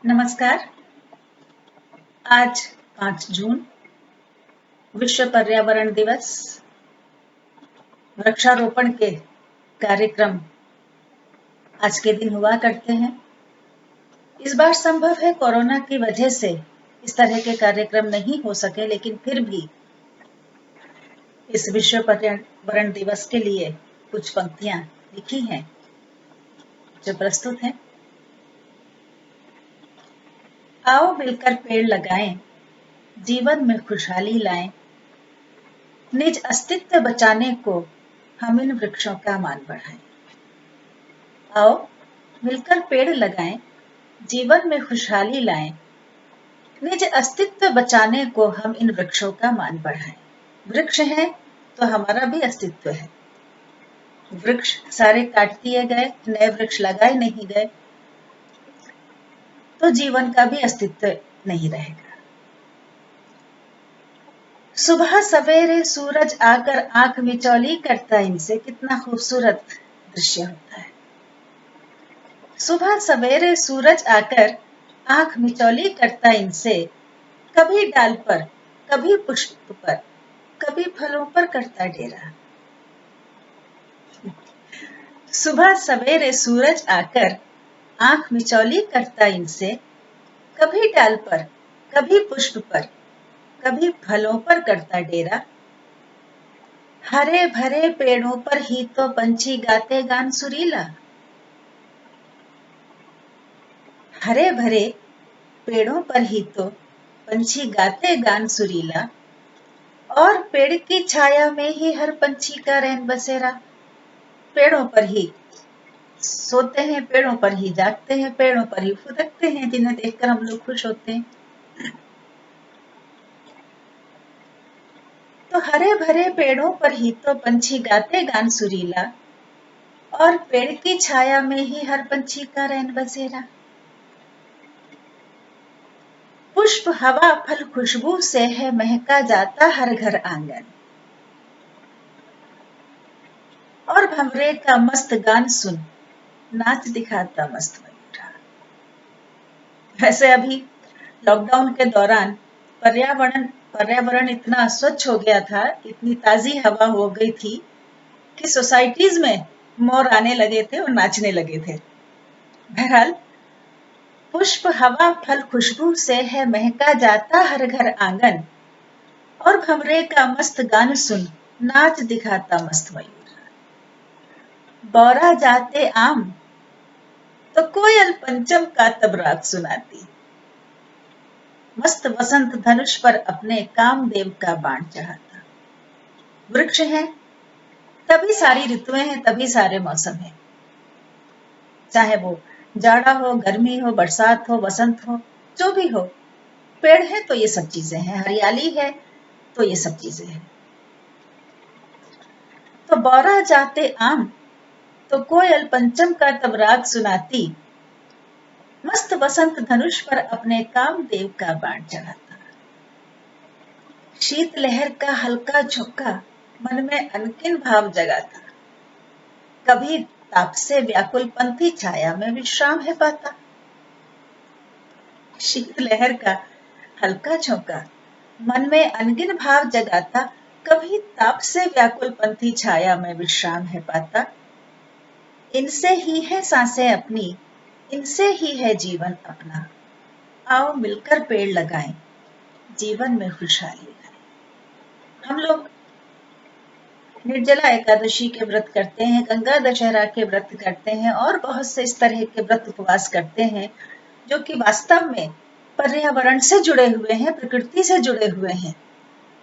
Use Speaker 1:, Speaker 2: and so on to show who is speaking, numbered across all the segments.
Speaker 1: नमस्कार। आज 5 जून विश्व पर्यावरण दिवस। वृक्षारोपण के कार्यक्रम आज के दिन हुआ करते हैं। इस बार संभव है कोरोना की वजह से इस तरह के कार्यक्रम नहीं हो सके, लेकिन फिर भी इस विश्व पर्यावरण दिवस के लिए कुछ पंक्तियां लिखी हैं जो प्रस्तुत हैं। आओ मिलकर पेड़ लगाएं, जीवन में खुशहाली लाएं। निज अस्तित्व बचाने को हम इन वृक्षों का मान बढ़ाएं। आओ मिलकर पेड़ लगाएं, जीवन में खुशहाली लाएं। निज अस्तित्व बचाने को हम इन वृक्षों का मान बढ़ाएं। वृक्ष हैं तो हमारा भी अस्तित्व है। वृक्ष सारे काट दिए गए, नए वृक्ष लगाए नहीं गए तो जीवन का भी अस्तित्व नहीं रहेगा। सुबह सवेरे सूरज आकर आंख मिचौली करता है, इनसे कितना खूबसूरत दृश्य होता है। सुबह सवेरे सूरज आकर आंख मिचौली करता इनसे, कभी डाल पर, कभी पुष्प पर, कभी फलों पर करता डेरा। सुबह सवेरे सूरज आकर आंख मिचौली करता इनसे, कभी डाल पर, कभी पुष्प पर, कभी फलों पर करता डेरा। हरे भरे पेड़ों पर ही तो पंछी गाते गान सुरीला। हरे भरे पेड़ों पर ही तो पंछी गाते गान सुरीला, और पेड़ की छाया में ही हर पंछी का रैन बसेरा। पेड़ों पर ही सोते हैं, पेड़ों पर ही जागते हैं, पेड़ों पर ही फुदकते हैं, जिन्हें देखकर हम लोग खुश होते हैं। तो हरे भरे पेड़ों पर ही तो पंछी गाते गान सुरीला, और पेड़ की छाया में ही हर पंछी का रैन बसेरा। पुष्प हवा फल खुशबू से है महका जाता हर घर आंगन, और भंवरे का मस्त गान सुन नाच दिखाता मस्त मयूरा। वैसे अभी लॉकडाउन के दौरान पर्यावरण इतना स्वच्छ हो गया था, इतनी ताजी हवा हो गई थी कि सोसाइटीज में मोर आने लगे थे और नाचने लगे थे। बहरहाल, पुष्प हवा फल खुशबू से है महका जाता हर घर आंगन, और भंवरे का मस्त गान सुन नाच दिखाता मस्त मयूर। बौरा जाते आम तो कोयल पंचम का तब राग सुनाती, मस्त वसंत धनुष पर अपने कामदेव का बाण चढ़ाता। वृक्ष हैं तभी सारी ऋतुएं हैं, तभी सारे मौसम हैं। चाहे वो जाड़ा हो, गर्मी हो, बरसात हो, वसंत हो, जो भी हो, पेड़ है तो ये सब चीजें हैं, हरियाली है तो ये सब चीजें हैं। तो बौरा जाते आम तो कोयल पंचम का तब राग सुनाती, मस्त वसंत धनुष पर अपने कामदेव का बाण चढ़ाता। शीत लहर का हल्का झोंका मन में अनकिन भाव जगाता, कभी ताप से व्याकुल पंथी छाया में विश्राम है पाता। शीत लहर का हल्का झोंका मन में अनगिन भाव जगाता, कभी ताप से व्याकुल पंथी छाया में विश्राम है पाता। इनसे ही है सांसें अपनी, इनसे ही है जीवन अपना। आओ मिलकर पेड़ लगाएं, जीवन में खुशहाली लाएं। हम लोग निर्जला एकादशी के व्रत करते हैं, गंगा दशहरा के व्रत करते हैं, और बहुत से इस तरह के व्रत उपवास करते हैं जो कि वास्तव में पर्यावरण से जुड़े हुए हैं, प्रकृति से जुड़े हुए हैं,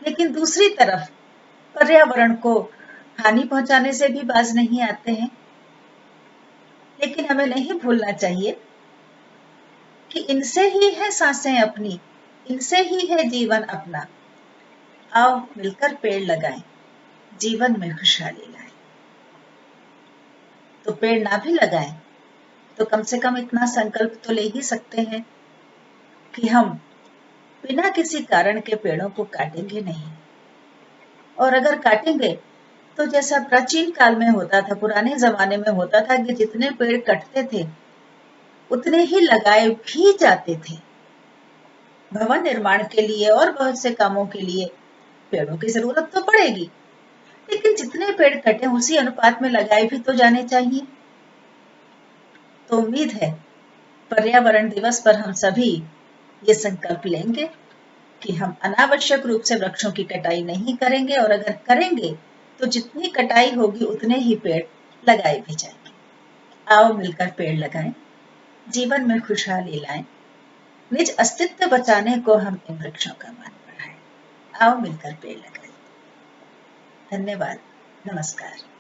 Speaker 1: लेकिन दूसरी तरफ पर्यावरण को हानि पहुंचाने से भी बाज नहीं आते हैं। लेकिन हमें नहीं भूलना चाहिए कि इनसे ही है सांसें अपनी, इनसे ही है जीवन अपना। आओ मिलकर पेड़ लगाएं, जीवन में खुशहाली लाएं। तो पेड़ ना भी लगाएं तो कम से कम इतना संकल्प तो ले ही सकते हैं कि हम बिना किसी कारण के पेड़ों को काटेंगे नहीं। और अगर काटेंगे तो जैसा प्राचीन काल में होता था, पुराने जमाने में होता था कि जितने पेड़ कटते थे उतने ही लगाए भी जाते थे। भवन निर्माण के लिए और बहुत से कामों के लिए पेड़ों की जरूरत तो पड़ेगी, लेकिन जितने पेड़ कटे उसी अनुपात में लगाए भी तो जाने चाहिए। तो उम्मीद है पर्यावरण दिवस पर हम सभी ये संकल्प लेंगे कि हम अनावश्यक रूप से वृक्षों की कटाई नहीं करेंगे, और अगर करेंगे तो जितनी कटाई होगी उतने ही पेड़ लगाए भी जाएंगे। आओ मिलकर पेड़ लगाएं, जीवन में खुशहाली लाएं, निज अस्तित्व बचाने को हम इन वृक्षों का मान बढ़ाएं। आओ मिलकर पेड़ लगाएं। धन्यवाद। नमस्कार।